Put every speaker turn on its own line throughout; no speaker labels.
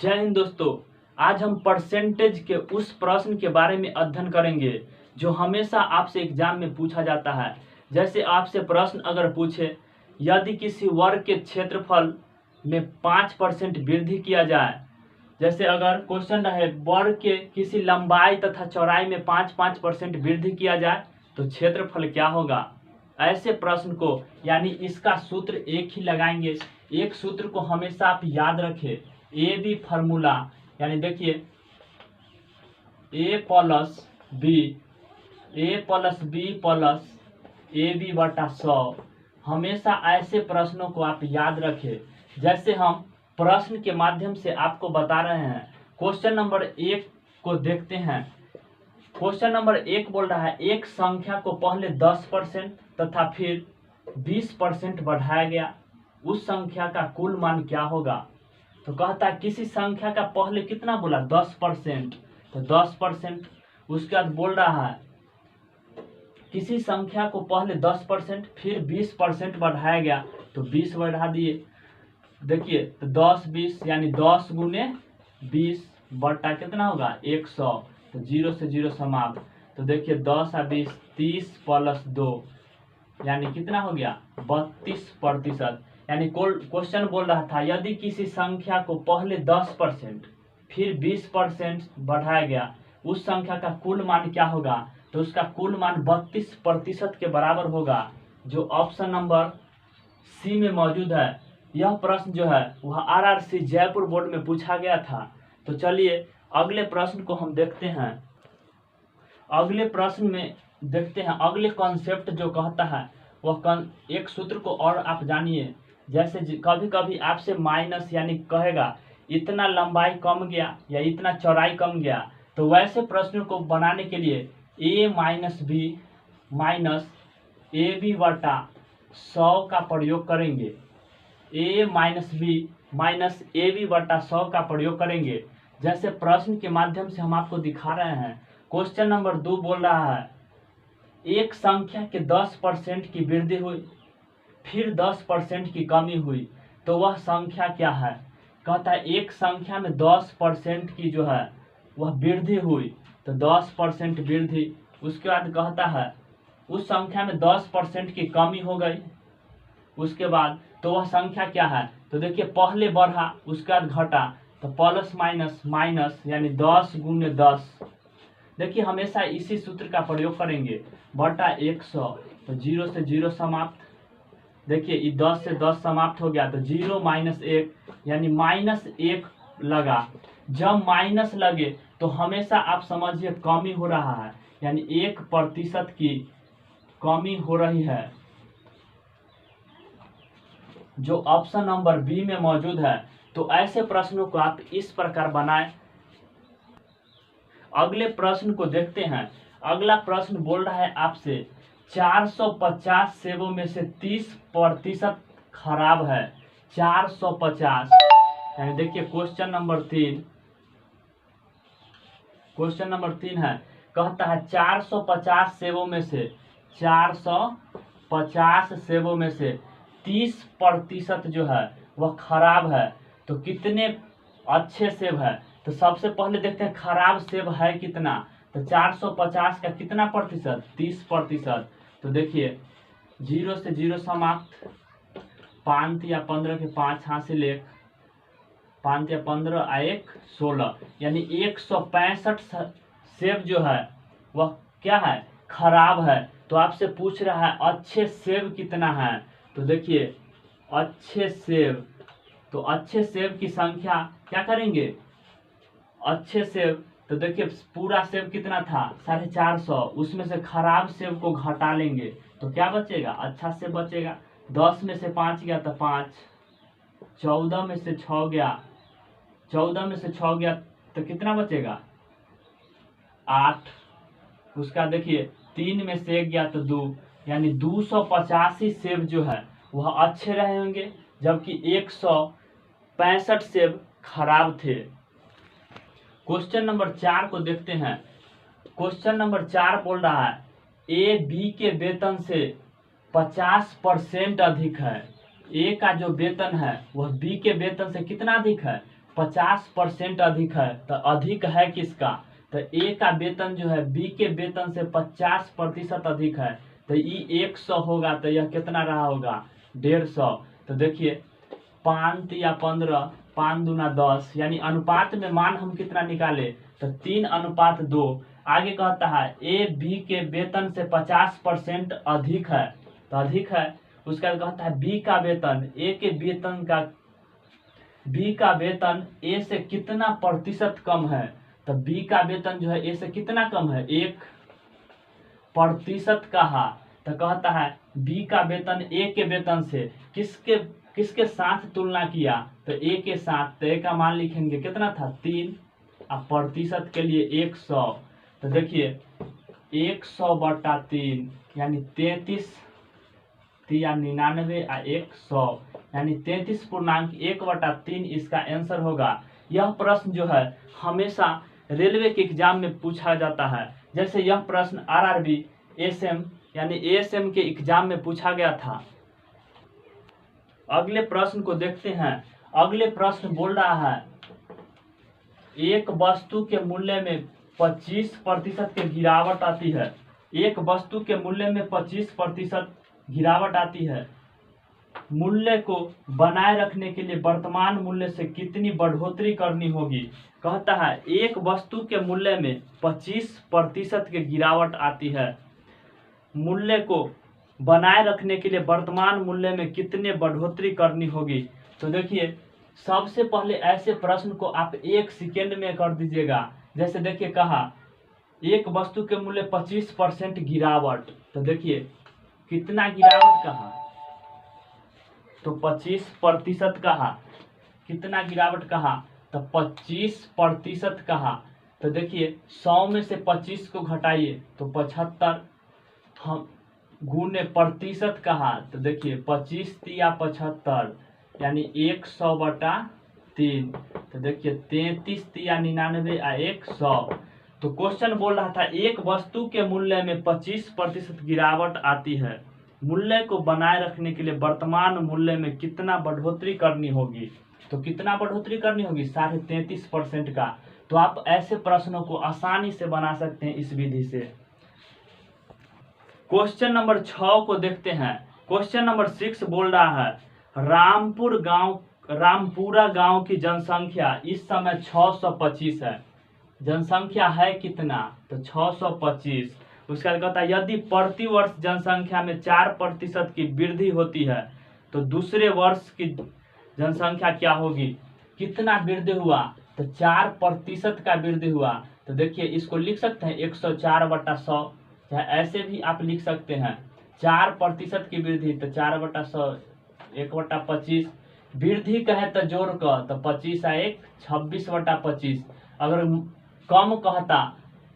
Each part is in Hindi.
जय हिंद दोस्तों। आज हम परसेंटेज के उस प्रश्न के बारे में अध्ययन करेंगे जो हमेशा आपसे एग्जाम में पूछा जाता है। जैसे आपसे प्रश्न अगर पूछे, यदि किसी वर्ग के क्षेत्रफल में 5% वृद्धि किया जाए, जैसे अगर क्वेश्चन रहे वर्ग के किसी लंबाई तथा चौड़ाई में 5% वृद्धि किया जाए तो क्षेत्रफल क्या होगा। ऐसे प्रश्न को यानी इसका सूत्र एक ही लगाएंगे। एक सूत्र को हमेशा आप याद रखें, ए बी फार्मूला, यानी देखिए A plus B plus A B बटा 100। हमेशा ऐसे प्रश्नों को आप याद रखें। जैसे हम प्रश्न के माध्यम से आपको बता रहे हैं। क्वेश्चन नंबर 1 को देखते हैं। क्वेश्चन नंबर 1 बोल रहा है एक संख्या को पहले 10% तथा फिर 20% बढ़ाया गया, उस संख्या का कुल मान क्या होगा। तो कहता है किसी संख्या का पहले कितना बोला 10%, तो 10%। उसके बाद बोल रहा है किसी संख्या को पहले 10% फिर 20% बढ़ाया गया, तो 20 बढ़ा दिए। देखिए तो 10 20 यानी 10 गुने 20 बटा कितना होगा 100, तो 0 से 0 समाप्त। तो देखिए 10 और 20 30 प्लस 2 यानी कितना हो गया 32%। यानी क्वेश्चन बोल रहा था यदि किसी संख्या को पहले 10% फिर 20% बढ़ाया गया, उस संख्या का कुल मान क्या होगा। तो उसका कुल मान 32% के बराबर होगा, जो ऑप्शन नंबर सी में मौजूद है। यह प्रश्न जो है वह आरआरसी जयपुर बोर्ड में पूछा गया था। तो चलिए अगले प्रश्न को हम देखते हैं। अगले प्रश्न में देखते हैं अगले कॉन्सेप्ट जो कहता है वह एक सूत्र को और आप जानिए। जैसे कभी कभी आपसे माइनस यानी कहेगा इतना लंबाई कम गया या इतना चौड़ाई कम गया, तो वैसे प्रश्नों को बनाने के लिए a minus B minus A B बटा 100 का प्रयोग करेंगे। a minus B minus A B बटा 100 का प्रयोग करेंगे। जैसे प्रश्न के माध्यम से हम आपको दिखा रहे हैं। क्वेश्चन नंबर 2 बोल रहा है एक संख्या के 10% की वृद्धि हुई फिर 10% की कमी हुई, तो वह संख्या क्या है। कहता है एक संख्या में 10% की जो है वह वृद्धि हुई, तो 10% वृद्धि। उसके बाद कहता है उस संख्या में 10% की कमी हो गई, उसके बाद तो वह संख्या क्या है। तो देखिए पहले बढ़ा उसके बाद घटा, तो प्लस माइनस माइनस यानी 10 गुने 10। देखिए हमेशा इसी सूत्र का प्रयोग करेंगे बटा 100, तो 0 से 0 समाप्त। देखिए ये 10 से 10 समाप्त हो गया, तो 0 माइनस 1 यानी -1 लगा। जब माइनस लगे तो हमेशा आप समझिए कमी हो रहा है, यानी 1% की कमी हो रही है, जो ऑप्शन नंबर बी में मौजूद है। तो ऐसे प्रश्नों को आप इस प्रकार बनाएं। अगले प्रश्न को देखते हैं। अगला प्रश्न बोल रहा है आपसे 450 सेबों में से 30% खराब है। 450 यानी देखिए क्वेश्चन नंबर 3 है। कहता है 450 सेबों में से 30% जो है वह खराब है, तो कितने अच्छे सेब है। तो सबसे पहले देखते हैं खराब सेब है कितना। तो 450 का कितना प्रतिशत 30%। तो देखिए 0 से 0 समाप्त। 5 या 15 के 5 हासिल 1, 5 या 15 1 16 यानी 165 सेब जो है वह क्या है खराब है। तो आपसे पूछ रहा है अच्छे सेब कितना है। तो देखिए अच्छे सेब, तो अच्छे सेब की संख्या क्या करेंगे अच्छे सेब। तो देखिए पूरा सेब कितना था 450, उसमें से खराब सेब को घटा लेंगे तो क्या बचेगा अच्छा सेब बचेगा। 10 में से 5 गया तो 5, 14 में से 6 गया, 14 में से 6 गया तो कितना बचेगा 8। उसका देखिए 3 में से 1 गया तो 2, यानी 285 सेब जो है वह अच्छे रहे होंगे, जबकि 165 सेब खराब थे। क्वेश्चन नंबर 4 को देखते हैं। क्वेश्चन नंबर 4 बोल रहा है ए बी के वेतन से 50% अधिक है। ए का जो वेतन है वह बी के वेतन से कितना अधिक है 50% अधिक है, तो अधिक है किसका? तो ए का वेतन जो है बी के वेतन से 50% अधिक है, तो ये 100 होगा, तो यह कितना रहा होगा? 150। तो देखिए 5 या 15, 5 दूना 10, यानी अनुपात में मान हम कितना निकाले? तो 3:2। आगे कहता है ए बी के वेतन से 50% अधिक है, तो अधिक है। उसके बाद कहता है बी का वेतन बी का वेतन ए से कितना प्रतिशत कम है? तो बी का वेतन जो है ए से कितना कम है? 1% कहा। तो कहता है बी का वेतन ए के वेतन से किसके साथ तुलना किया? तो ए के साथ। तो ए का मान लिखेंगे कितना था? 3। अब प्रतिशत के लिए 100। तो देखिए 100/3 यानी 33 या 99 या 100 यानी 33.1/3 इसका आंसर होगा। यह प्रश्न जो है हमेशा रेलवे के एग्जाम में पूछा जाता है। जैसे यह प्रश्न आरआरबी एसएम यानी एएसएम के एग्जाम में पूछा गया था। अगले प्रश्न को देखते हैं। अगले प्रश्न बोल रहा है एक वस्तु के मूल्य में 25% की गिरावट आती है। एक वस्तु के मूल्य में 25% गिरावट आती है। मूल्य को बनाए रखने के लिए वर्तमान मूल्य से कितनी बढ़ोतरी करनी होगी? कहता है एक वस्तु के मूल्य में 25% की गिरावट आती है। मूल्य को बनाए रखने के लिए वर्तमान मूल्य में कितने बढ़ोतरी करनी होगी? तो देखिए सबसे पहले ऐसे प्रश्न को आप 1 सेकेंड में कर दीजिएगा। जैसे देखिए कहा एक वस्तु के मूल्य 25% गिरावट, तो देखिए कितना गिरावट कहा? तो 25% कहा। कितना गिरावट कहा? तो 25% कहा। तो देखिए 100 में से 25 को घटाइए तो 75, हम गुने प्रतिशत कहा। तो देखिए 25 या 75 यानी 100/3। तो देखिए 33 या 99 या 100। तो क्वेश्चन बोल रहा था एक वस्तु के मूल्य में 25% गिरावट आती है। मूल्य को बनाए रखने के लिए वर्तमान मूल्य में कितना बढ़ोतरी करनी होगी? तो कितना बढ़ोतरी करनी होगी? 33.5% का। तो आप ऐसे प्रश्नों को आसानी से बना सकते हैं इस विधि से। क्वेश्चन नंबर 6 को देखते हैं। क्वेश्चन नंबर 6 बोल रहा है रामपुरा गांव की जनसंख्या इस समय 625 है। जनसंख्या है कितना? तो 625। उसके बाद कहता है यदि प्रति वर्ष जनसंख्या में 4% की वृद्धि होती है तो दूसरे वर्ष की जनसंख्या क्या होगी? कितना वृद्धि हुआ? तो 4% का वृद्धि हुआ। तो देखिए इसको लिख सकते हैं 104/100, चाहे ऐसे भी आप लिख सकते हैं। 4% की वृद्धि तो 4/100 1/25। वृद्धि कहे तो जोड़ कर तो 25 या 1 26/25। अगर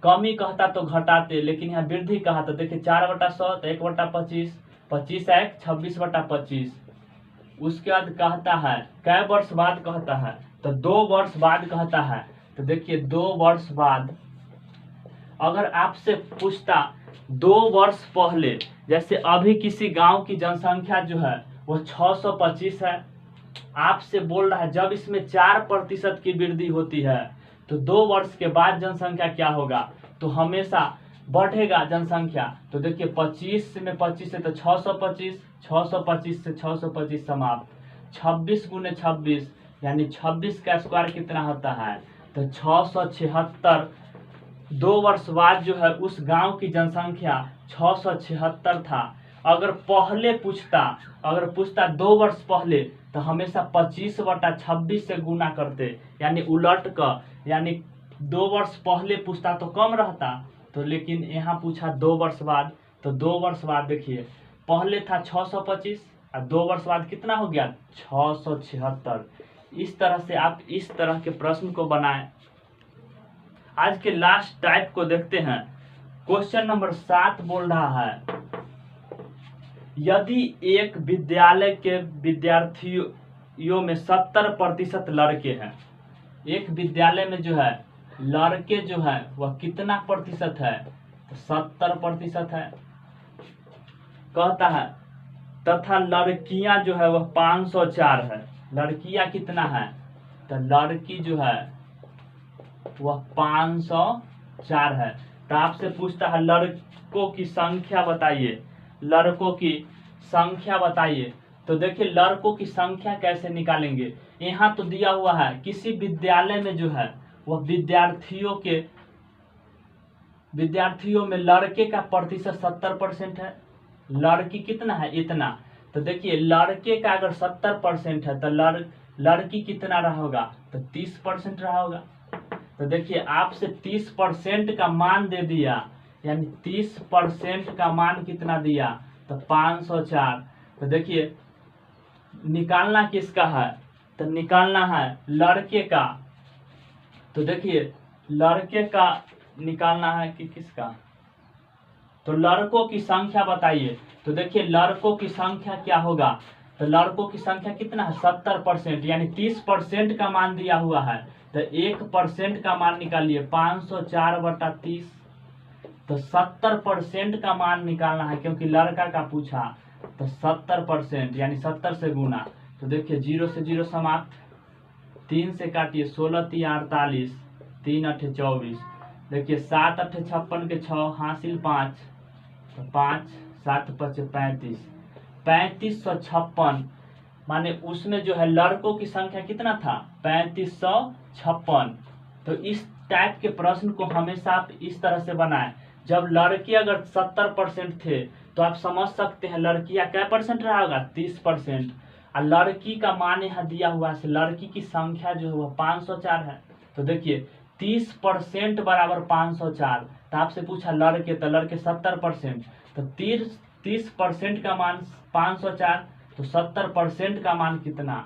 कमी कहता तो घटाते, लेकिन यहाँ वृद्धि कहा तो देखिए 4/100 तो 1/25, 25 या 1 26/25। उसके बाद कहता है कै वर्ष बाद कहता है? तो 2 वर्ष बाद कहता है। तो देखिए 2 वर्ष बाद अगर आपसे पूछता 2 वर्ष पहले, जैसे अभी किसी गांव की जनसंख्या जो है वो 625 है, आपसे बोल रहा है जब इसमें 4% की वृद्धि होती है तो 2 वर्ष के बाद जनसंख्या क्या होगा? तो हमेशा बढ़ेगा जनसंख्या। तो देखिए 25 में 25 से तो 625, 625 से 625 समाप्त, 26 गुने 26 यानी 26 का स्क्वायर कितना होता है? तो 676। 2 वर्ष बाद जो है उस गांव की जनसंख्या 676 था। अगर पूछता 2 वर्ष पहले तो हमेशा 25/26 से गुना करते, यानी उलट कर, यानी 2 वर्ष पहले पूछता तो कम रहता। तो लेकिन यहाँ पूछा 2 वर्ष बाद, तो 2 वर्ष बाद देखिए पहले था 625 और 2 वर्ष बाद कितना हो गया? 676। इस तरह से आप इस तरह के प्रश्न को बनाएं। आज के लास्ट टाइप को देखते हैं। क्वेश्चन नंबर 7 बोल रहा है यदि एक विद्यालय के विद्यार्थियों में 70% लड़के हैं, एक विद्यालय में जो है लड़के जो है वह कितना प्रतिशत है? तो 70% है। कहता है तथा लड़कियां जो है वह 504 है। लड़कियां कितना है? तो लड़की जो है वह 504 है। तो आपसे पूछता है लड़कों की संख्या बताइए, लड़कों की संख्या बताइए। तो देखिए लड़कों की संख्या कैसे निकालेंगे, यहाँ तो दिया हुआ है किसी विद्यालय में जो है वह विद्यार्थियों में लड़के का प्रतिशत 70% है, लड़की कितना है, इतना। तो देखिए लड़के का अगर 70% है तो लड़की कितना रहा होगा, तो 30% रहा होगा। तो देखिए आपसे 30% का मान दे दिया, यानी 30% का मान कितना दिया, तो 504। तो देखिए निकालना किसका है, तो निकालना है लड़के का। तो देखिए लड़के का निकालना है कि किसका, तो लड़कों की संख्या बताइए। तो देखिए लड़कों की संख्या क्या होगा, तो लड़कों की संख्या कितना है, 70%, यानी 30% का मान दिया हुआ है। तो 1% का मान निकालिए, 504/30। तो 70% का मान निकालना है, क्योंकि लड़का का पूछा। तो 70% यानी 70 से गुना। तो देखिए 0 से 0 समाप्त, 3 से काटिए, 16 × 3 = 48, 3 × 8 = 24। देखिए 7 × 8 = 56 के 6 हासिल 5, तो 5 7 × 5 = 35, 3556। माने उसमें जो है लड़कों की संख्या कितना था, 3556। तो इस टाइप के प्रश्न को हमेशा आप इस तरह से बनाएं। जब लड़के अगर 70% थे तो आप समझ सकते हैं लड़कियां क्या परसेंट रहा होगा, 30%। और लड़की का मान यहाँ दिया हुआ है, लड़की की संख्या जो है वह 504 है। तो देखिए 30% बराबर 504। तो आपसे पूछा लड़के, तो लड़के 70%, तो 30% का मान 504, तो 70% का मान कितना,